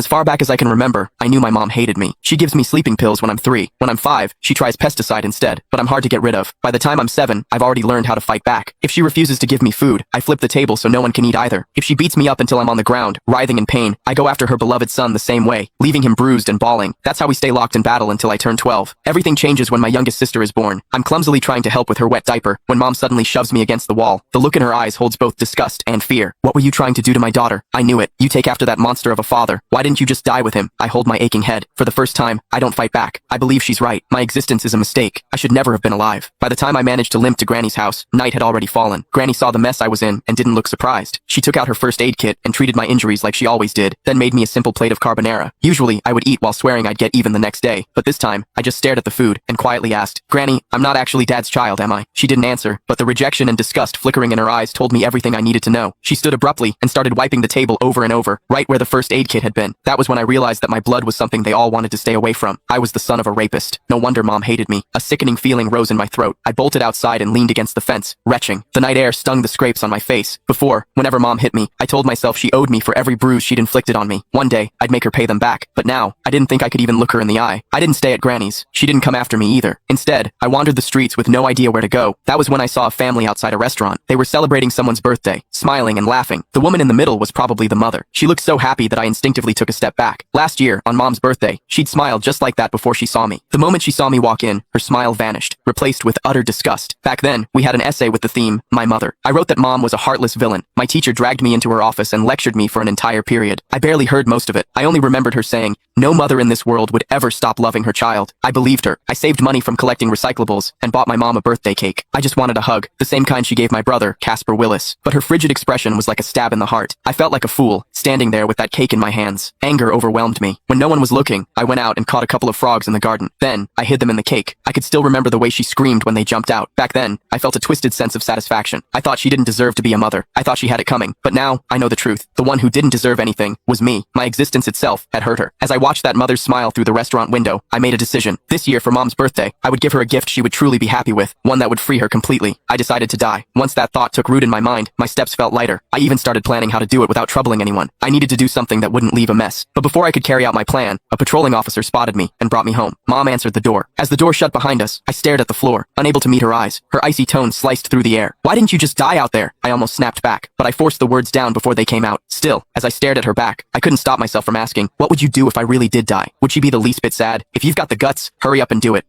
As far back as I can remember, I knew my mom hated me. She gives me sleeping pills when I'm 3. When I'm 5, she tries pesticide instead, but I'm hard to get rid of. By the time I'm 7, I've already learned how to fight back. If she refuses to give me food, I flip the table so no one can eat either. If she beats me up until I'm on the ground, writhing in pain, I go after her beloved son the same way, leaving him bruised and bawling. That's how we stay locked in battle until I turn 12. Everything changes when my youngest sister is born. I'm clumsily trying to help with her wet diaper when mom suddenly shoves me against the wall. The look in her eyes holds both disgust and fear. What were you trying to do to my daughter? I knew it. You take after that monster of a father. Why didn't you just die with him? I hold my aching head. For the first time, I don't fight back. I believe she's right. My existence is a mistake. I should never have been alive. By the time I managed to limp to Granny's house, night had already fallen. Granny saw the mess I was in and didn't look surprised. She took out her first aid kit and treated my injuries like she always did, then made me a simple plate of carbonara. Usually, I would eat while swearing I'd get even the next day, but this time, I just stared at the food and quietly asked, "Granny, I'm not actually Dad's child, am I?" She didn't answer, but the rejection and disgust flickering in her eyes told me everything I needed to know. She stood abruptly and started wiping the table over and over, right where the first aid kit had been. That was when I realized that my blood was something they all wanted to stay away from. I was the son of a rapist. No wonder mom hated me. A sickening feeling rose in my throat. I bolted outside and leaned against the fence, retching. The night air stung the scrapes on my face. Before, whenever mom hit me, I told myself she owed me for every bruise she'd inflicted on me. One day, I'd make her pay them back. But now, I didn't think I could even look her in the eye. I didn't stay at Granny's. She didn't come after me either. Instead, I wandered the streets with no idea where to go. That was when I saw a family outside a restaurant. They were celebrating someone's birthday, smiling and laughing. The woman in the middle was probably the mother. She looked so happy that I instinctively took a step back. Last year, on mom's birthday, she'd smiled just like that before she saw me. The moment she saw me walk in, her smile vanished, replaced with utter disgust. Back then, we had an essay with the theme, My Mother. I wrote that mom was a heartless villain. My teacher dragged me into her office and lectured me for an entire period. I barely heard most of it. I only remembered her saying, "No mother in this world would ever stop loving her child." I believed her. I saved money from collecting recyclables and bought my mom a birthday cake. I just wanted a hug, the same kind she gave my brother, Casper Willis. But her frigid expression was like a stab in the heart. I felt like a fool, standing there with that cake in my hands. Anger overwhelmed me. When no one was looking, I went out and caught a couple of frogs in the garden. Then, I hid them in the cake. I could still remember the way she screamed when they jumped out. Back then, I felt a twisted sense of satisfaction. I thought she didn't deserve to be a mother. I thought she had it coming. But now, I know the truth. The one who didn't deserve anything was me. My existence itself had hurt her. As I watched that mother's smile through the restaurant window, I made a decision. This year for mom's birthday, I would give her a gift she would truly be happy with, one that would free her completely. I decided to die. Once that thought took root in my mind, my steps felt lighter. I even started planning how to do it without troubling anyone. I needed to do something that wouldn't leave a mess. But before I could carry out my plan, a patrolling officer spotted me and brought me home. Mom answered the door. As the door shut behind us, I stared at the floor, unable to meet her eyes. Her icy tone sliced through the air. "Why didn't you just die out there?" I almost snapped back, but I forced the words down before they came out. Still, as I stared at her back, I couldn't stop myself from asking, what would you do if I really did die? Would she be the least bit sad? If you've got the guts, hurry up and do it.